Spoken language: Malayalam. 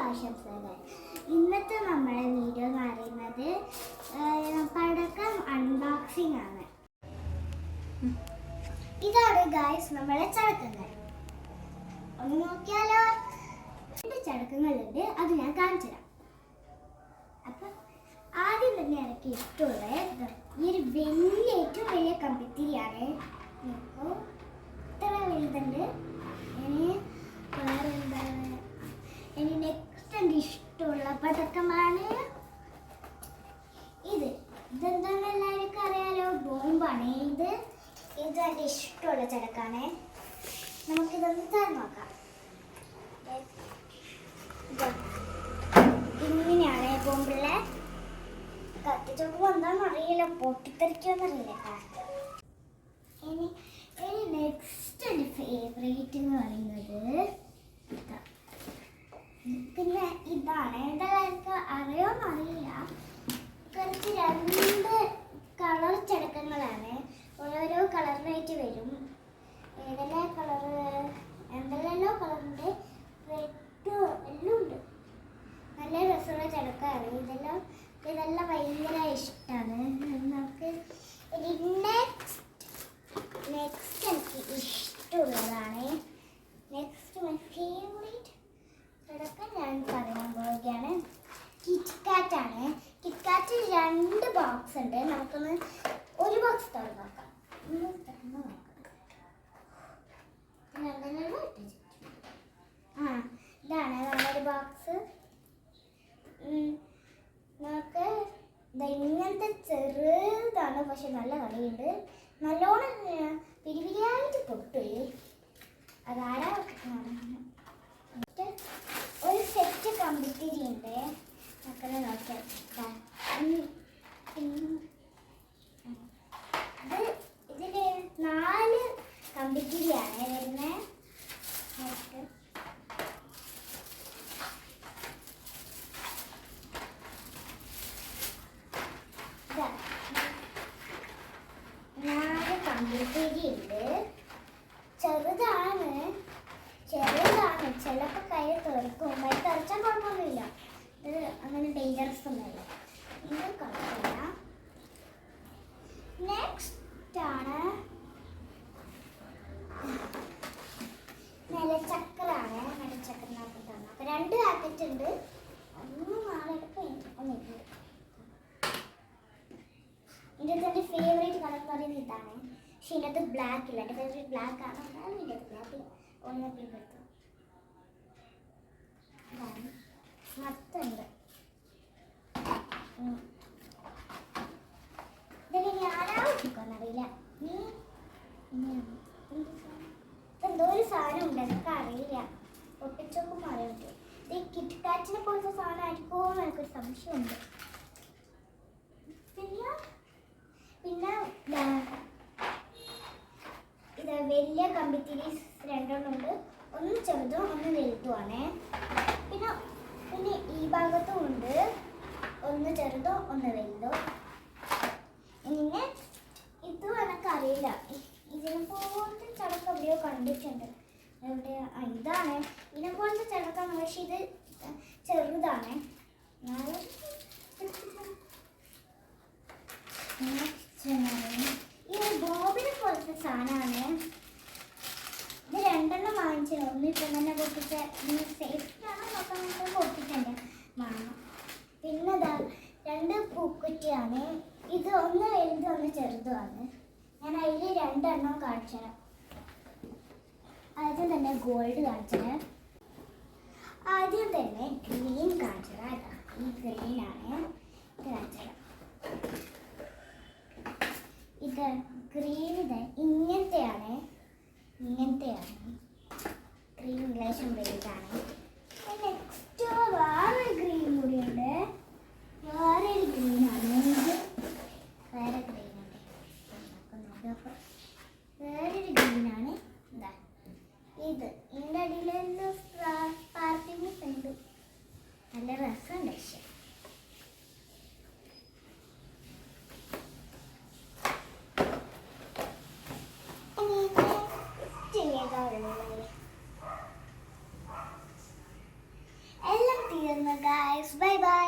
ആശംസകൾ. ഇന്നത്തെ നമ്മുടെ വീഡിയോ എന്ന് പറയുന്നത് പടക്കം അൺബോക്സിംഗ് ആണ്. ഇതാണ് ഗൈസ് നമ്മളെ ചടക്കങ്ങൾ. ഒന്ന് നോക്കിയാലോ. 2 ചടക്കങ്ങളുണ്ട്, അത് ഞാൻ കാണിച്ചു തരാം. അപ്പം ആദ്യം തന്നെ എനിക്ക് ഇഷ്ടമുള്ള ഈ ഒരു ഏറ്റവും വലിയ കമ്പിത്തിരിയാണ്. ഇപ്പോൾ ഇത്ര വലുതുണ്ട്. ഇനി നെക്സ്റ്റ് എൻ്റെ ഇഷ്ടമുള്ള പടക്കമാണ് ഇതെന്താണെന്ന് എല്ലാവർക്കും അറിയാലോ, ബോംബാണ്. ഇത് എൻ്റെ ഇഷ്ടമുള്ള ചടക്കാണ്. നമുക്കിതൊന്ന് തുറന്ന് നോക്കാം. ഇങ്ങനെയാണ് ബോംബുള്ള. കത്തിച്ചോക്കുമ്പോൾ എന്താണെന്ന് അറിയില്ല, പൊട്ടിത്തെറിക്കുമെന്നറിയില്ല. ഇനി നെക്സ്റ്റ് എൻ്റെ ഫേവറേറ്റ് എന്ന് പറയുന്നത് പിന്നെ ഇതാണ്. എന്തായാലും അറിയോന്ന് അറിയില്ല. കുറച്ച് 2 കളർ ചടക്കങ്ങളാണ്. ഓരോരോ കളറിനായിട്ട് വരും. ഏതെല്ലാം കളറ്, എന്തെല്ലോ കളറുണ്ട്, റെഡ് എല്ലാം ഉണ്ട്. നല്ല രസമുള്ള ചടക്കാണ്. ഇതെല്ലാം ഭയങ്കര ഇഷ്ടമാണ്. നമുക്ക് നെക്സ്റ്റ് എനിക്ക് ഇഷ്ടമുള്ളതാണ്. നെക്സ്റ്റ് മൈ ഫേവറേറ്റ് ചടക്കം ഞാൻ പറയാൻ പോവുകയാണ്. കിറ്റ്കാറ്റ് ആണ്. കിറ്റ്കാറ്റ് 2 ബോക്സ് ഉണ്ട്. നമുക്കൊന്ന് ഒരു ബോക്സ് തുറന്ന് നോക്കാം. ഇതാണ് നമ്മുടെ ബോക്സ്. നമുക്ക് ഇങ്ങനത്തെ ചെറുതാണ്, പക്ഷെ നല്ല കളിയുണ്ട്. നല്ലോണം പിരിപിരിയായിട്ട് പൊട്ടില്ലേ. അതാരാ ഒരു സെറ്റ് കമ്പിത്തിരി ഉണ്ട്. മക്കളെ നോക്കിയാൽ ഇതില് 4 കമ്പിത്തിരിയാണ് വരുന്നത്. കമ്പിത്തിരി ഉണ്ട്. ചെറുതാണ്. ചിലപ്പോൾ കയ്യിൽ തെറിക്കും. കൈ തെറിച്ചാൽ കുഴപ്പമൊന്നുമില്ല. ഇത് അങ്ങനെ ഡേഞ്ചറസ് ഒന്നുമില്ല. ഇത് കുഴപ്പമില്ല. നെക്സ്റ്റ് ആണ് നിലച്ചക്രാണ്. നിലച്ചക്രനകത്ത് തന്നെ 2 പാക്കറ്റ് ഉണ്ട്. 1 4 ഒന്നിട്ട്. ഇതിൻ്റെ എൻ്റെ ഫേവറേറ്റ് കളർ എന്ന് പറയുന്നത് ഇതാണ്. പക്ഷെ ഇതിനകത്ത് ബ്ലാക്ക് ഇല്ല. എൻ്റെ ഫേവറേറ്റ് ബ്ലാക്ക് ആണ്. എന്നാലും ഇതിനകത്ത് ബ്ലാക്ക് ഒന്ന് പിന്നെടുത്തു. മത്തുണ്ട്. ഇതൊക്കെ ആരാധിക്കുമെന്നറിയില്ല. എന്തോ ഒരു സാധനം ഉണ്ട്, എനിക്ക് അറിയില്ല. പൊട്ടിച്ചോക്കുമ്പോൾ അറിയാൻ പറ്റും. ഇത് കിറ്റ്കാറ്റിനെ പോലത്തെ സാധനമായിരിക്കുമോ എന്ന് എനിക്കൊരു സംശയമുണ്ട്. പിന്നെ ഇത് വലിയ കമ്പിത്തിരി 2 ഉണ്ട്. ഒന്ന് ചെറുതും ഒന്ന് വലുതുമാണ്. പിന്നെ ഈ ഭാഗത്തും ഉണ്ട്. ഒന്ന് ചെറുതോ ഒന്ന് വലുതോ. പിന്നെ ഇതും എനിക്കറിയില്ല. ഇതിനെ പോലത്തെ ചടക്കം എവിടെയോ കണ്ടിട്ടുണ്ട്. ഇതാണ് ഇതിനെ പോലത്തെ ചടക്കാണ്, പക്ഷെ ഇത് ചെറുതാണ്. ഈ ബോബിനെ പോലത്തെ സാധനമാണ്. ഇത് 2 വാങ്ങിച്ചത്. ഒന്ന് ഇപ്പം തന്നെ പൊട്ടിച്ച സേഫ്റ്റിയാണോ നോക്കാൻ പൊട്ടിച്ചെൻ്റെ വാങ്ങാം. പിന്നെ 2 പൂക്കുറ്റിയാണ്. ഇത് ഒന്ന് വലുതും ഒന്ന് ചെറുതുമാണ്. ഞാൻ അതിൽ 2 കാണിച്ചത്. ആദ്യം തന്നെ ഗോൾഡ് കാണിച്ചത്. ആദ്യം തന്നെ ഗ്രീൻ കാണിച്ചത്. ഈ ഗ്രീനാണ് ഇത് കാണിച്ചത്. ഇത് ഗ്രീൻ ഇങ്ങനത്തെയാണ്. ഗ്രീൻ ലേശം വലുതാണ്. നെക്സ്റ്റ് വേറെ ഗ്രീൻ കൂടിയുണ്ട്. വേറൊരു ഗ്രീനാണ്. വേറൊരു ഗ്രീനാണ്. ഇത് ഇതിൻ്റെ അടിയിലെല്ലാം സ്പാർക്കിംഗ് ഉണ്ട്. നല്ല രസമുണ്ട്. പക്ഷേ എല്ലാം തരുന്നു ഗായ്സ്. Bye bye.